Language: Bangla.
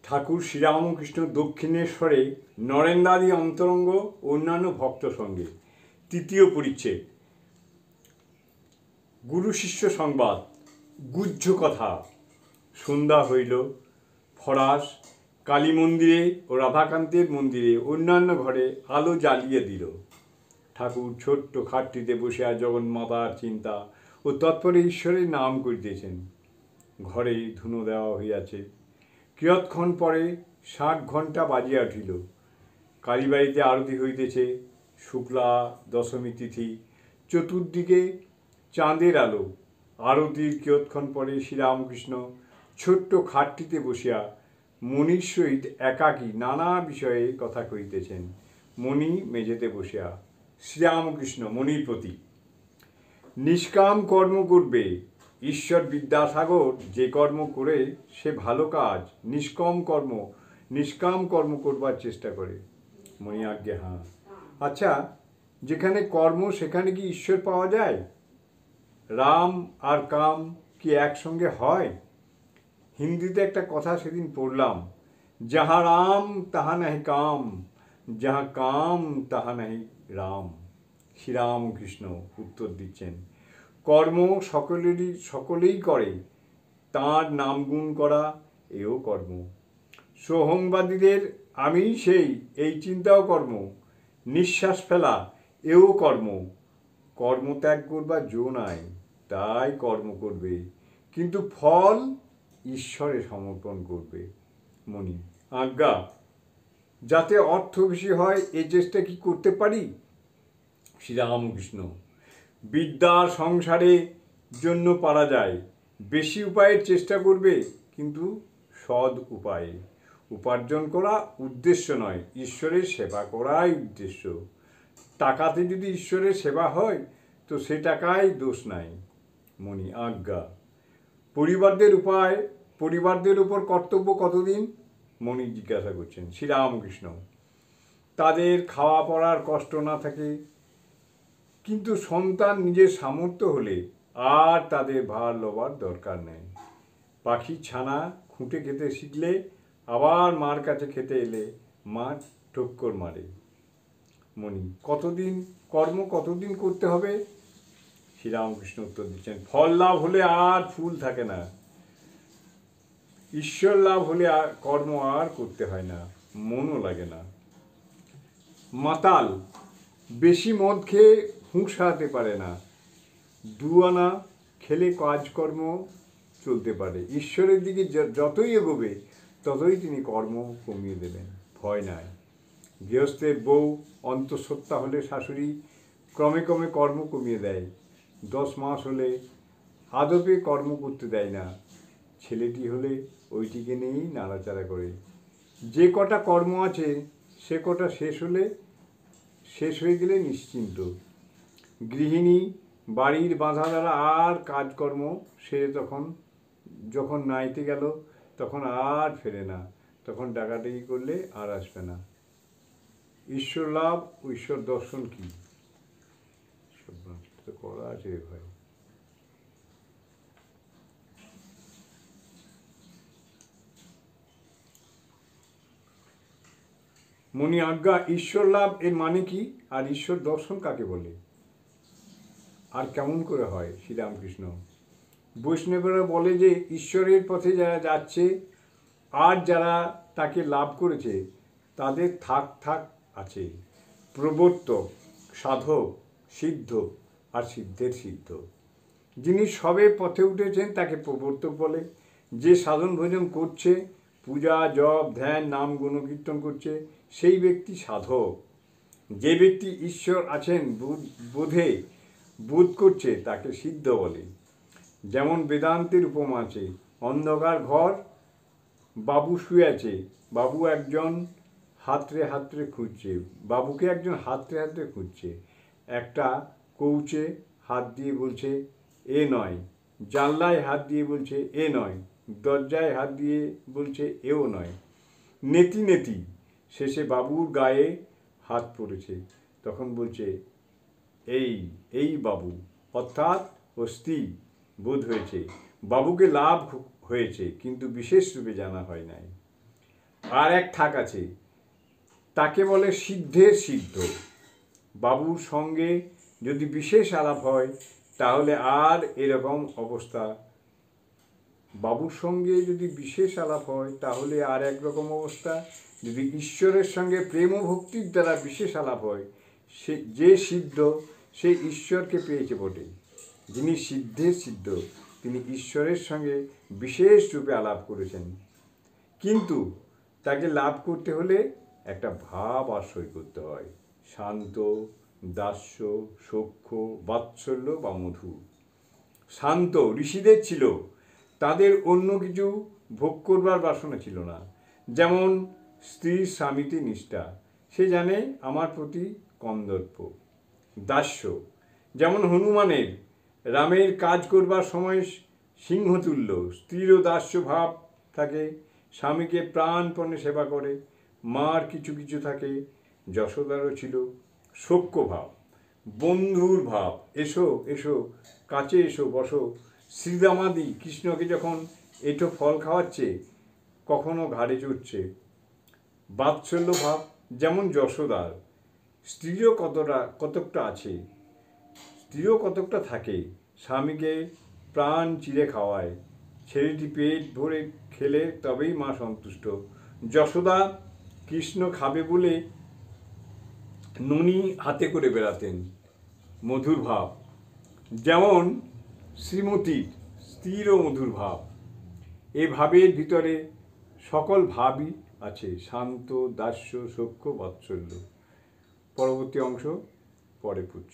ঠাকুর শ্রীরামকৃষ্ণ দক্ষিণেশ্বরে নরেন্দ্রাদি অন্তরঙ্গ অন্যান্য ভক্ত সঙ্গে তৃতীয় পরিচ্ছেদ। গুরু শিষ্য সংবাদ। গুহ্য কথা। সন্ধ্যা হইল। ফরাস কালী মন্দিরে ও রাধাকান্তের মন্দিরে অন্যান্য ঘরে আলো জ্বালিয়ে দিল। ঠাকুর ছোট্ট খাটটিতে বসিয়া জগন্মাতার চিন্তা ও তৎপরে ঈশ্বরের নাম করিতেছেন। ঘরে ধুনো দেওয়া হইয়াছে। কিয়ৎক্ষণ পরে 60 ঘণ্টা বাজিয়া উঠিল। কালীবাড়িতে আরতি হইতেছে। শুক্লা দশমী তিথি। চতুর্দিকে চাঁদের আলো। আরতির কিয়ৎক্ষণ পরে শ্রীরামকৃষ্ণ ছোট্ট খাটটিতে বসিয়া মণির সহিত একাকী নানা বিষয়ে কথা কহিতেছেন। মণি মেঝেতে বসিয়া। শ্রীরামকৃষ্ণ মণির প্রতি: নিষ্কাম কর্ম করবে। ঈশ্বর বিদ্যাসাগর যে কর্ম করে সে ভালো কাজ। নিষ্কাম কর্ম করবার চেষ্টা করে। মণি: আজ্ঞে হ্যাঁ। আচ্ছা, যেখানে কর্ম সেখানে কি ঈশ্বর পাওয়া যায়? রাম আর কাম কি একসঙ্গে হয়? হিন্দিতে একটা কথা সেদিন পড়লাম, যাহা রাম তাহা নাহি কাম, যাহা কাম তাহা নাহি রাম। শ্রীরামকৃষ্ণ উত্তর দিচ্ছেন, কর্ম সকলেই করে। তাঁর নাম গুণ করা এও কর্ম। সোহংবাদীদের আমি সেই, এই চিন্তাও কর্ম। নিঃশ্বাস ফেলা এও কর্ম। কর্মত্যাগ করবার জো নাই, তাই কর্ম করবে, কিন্তু ফল ঈশ্বরে সমর্পণ করবে। মণি: আজ্ঞা, যাতে অর্থ বেশি হয় এ চেষ্টা কি করতে পারি? শ্রীরামকৃষ্ণ: বিদ্যার সংসারে জন্য পারা যায়। বেশি উপায়ের চেষ্টা করবে, কিন্তু সৎ উপায়ে। উপার্জন করা উদ্দেশ্য নয়, ঈশ্বরের সেবা করাই উদ্দেশ্য। টাকাতে যদি ঈশ্বরের সেবা হয় তো সে টাকায় দোষ নাই। মণি: আজ্ঞা। পরিবারদের উপর কর্তব্য কতদিন? মণি জিজ্ঞাসা করছেন। শ্রীরামকৃষ্ণ: তাদের খাওয়া পড়ার কষ্ট না থাকে, কিন্তু সন্তান নিজের সামর্থ্য হলে আর তাদের ভার লবার দরকার নেই। পাখির ছানা খুঁটে খেতে শিখলে আবার মার কাছে খেতে এলে মা ঠক্কর মারে। মণি: কতদিন করতে হবে? শ্রীরামকৃষ্ণ উত্তর দিচ্ছেন, ফল লাভ হলে আর ফুল থাকে না। ঈশ্বর লাভ হলে আর কর্ম আর করতে হয় না, মনও লাগে না। মাতাল বেশি মদ খেয়ে হুঁশ হারাতে পারে না। 2 আনা খেলে কাজকর্ম চলতে পারে। ঈশ্বরের দিকে যতই এগোবে ততই তিনি কর্ম কমিয়ে দেবেন, ভয় নাই। গৃহস্থের বউ অন্তঃসত্ত্বা হলে শাশুড়ি ক্রমে ক্রমে কর্ম কমিয়ে দেয়। 10 মাস হলে আদপে কর্ম করতে দেয় না। ছেলেটি হলে ওইটিকে নিয়েই নাড়াচাড়া করে। যে কটা কর্ম আছে সে কটা শেষ হয়ে গেলে নিশ্চিন্ত। গৃহিণী বাড়ির বাঁধা দ্বারা আর কাজকর্ম সেরে যখন নাইতে গেল তখন আর ফেরে না, তখন ডাকাডাকি করলে আর আসবে না। ঈশ্বর লাভ ও ঈশ্বর দর্শন কি? তো করা আছে ভাই। মণি: আজ্ঞা, ঈশ্বর লাভ এর মানে কি, আর ঈশ্বর দর্শন কাকে বলে, আর কেমন করে হয়? শ্রীরামকৃষ্ণ: বৈষ্ণবেরা বলে যে ঈশ্বরের পথে যারা যাচ্ছে আর যারা তাকে লাভ করেছে তাদের থাক আছে। প্রবর্তক, সাধক, সিদ্ধ আর সিদ্ধের সিদ্ধ। যিনি সবে পথে উঠেছেন তাকে প্রবর্তক বলে। যে সাধন ভোজন করছে, পূজা জপ ধ্যান নাম গুণকীর্তন করছে, সেই ব্যক্তি সাধক। যে ব্যক্তি ঈশ্বর আছেন বোধ করছে তাকে সিদ্ধ বলে। যেমন বেদান্তের উপমা আছে, অন্ধকার ঘর, বাবু শুয়ে আছে, বাবুকে একজন হাতড়ে খুঁজছে। একটা কৌচে হাত দিয়ে বলছে এ নয়, জানলায় হাত দিয়ে বলছে এ নয়, দরজায় হাত দিয়ে বলছে এও নয়। নেতি শেষে বাবুর গায়ে হাত পড়েছে, তখন বলছে এই বাবু, অর্থাৎ অস্থি বোধ হয়েছে। বাবুকে লাভ হয়েছে, কিন্তু বিশেষ রূপে জানা হয় নাই। আর এক থাক আছে, তাকে বলে সিদ্ধের সিদ্ধ। বাবুর সঙ্গে যদি বিশেষ আলাপ হয় তাহলে আর এরকম অবস্থা, বাবুর সঙ্গে যদি বিশেষ আলাপ হয় তাহলে আর একরকম অবস্থা। যদি ঈশ্বরের সঙ্গে প্রেম ও ভক্তির দ্বারা বিশেষ আলাপ হয়, সে যে সিদ্ধ সে ঈশ্বরকে পেয়েছে বটে। যিনি সিদ্ধের সিদ্ধ তিনি ঈশ্বরের সঙ্গে বিশেষ রূপে আলাপ করেছেন, কিন্তু তাকে লাভ করতে হলে একটা ভাব আশ্রয় করতে হয়, শান্ত, দাস্য, সখ্য, বাৎসল্য বা মধু। শান্ত ঋষিদের ছিল, তাদের অন্য কিছু ভোগ করবার বাসনা ছিল না। যেমন স্ত্রীর স্বামীতে নিষ্ঠা, সে জানে আমার প্রতি কন্দর্প। দাস্য, যেমন হনুমানের রামের কাজ করবার সময় সিংহতুল্য স্ত্রীরও দাস্য ভাব থাকে, স্বামীকে প্রাণপণে সেবা করে। মার কিছু কিছু থাকে, যশোদারও ছিল সখ্য ভাব, বন্ধুর ভাব, এসো এসো কাছে এসো বসো। শ্রীরামাদি কৃষ্ণকে যখন এঁটো ফল খাওয়াচ্ছে, কখনো ঘাড়ে চড়ছে। বাৎসল্য ভাব, যেমন যশোদার, স্ত্রীরও কতকটা আছে, স্ত্রীরও কতকটা থাকে, স্বামীকে প্রাণ চিরে খাওয়ায়। ছেলেটি পেট ভরে খেলে তবেই মা সন্তুষ্ট। যশোদা কৃষ্ণ খাবে বলে ননি হাতে করে বেড়াতেন। মধুর ভাব, যেমন শ্রীমতীর স্ত্রীরও মধুর ভাব। এ ভাবের ভিতরে সকল ভাবই আছে, শান্ত, দাস্য, সখ্য, বাৎসল্য। পরবর্তী অংশ পরে পুচ্ছ।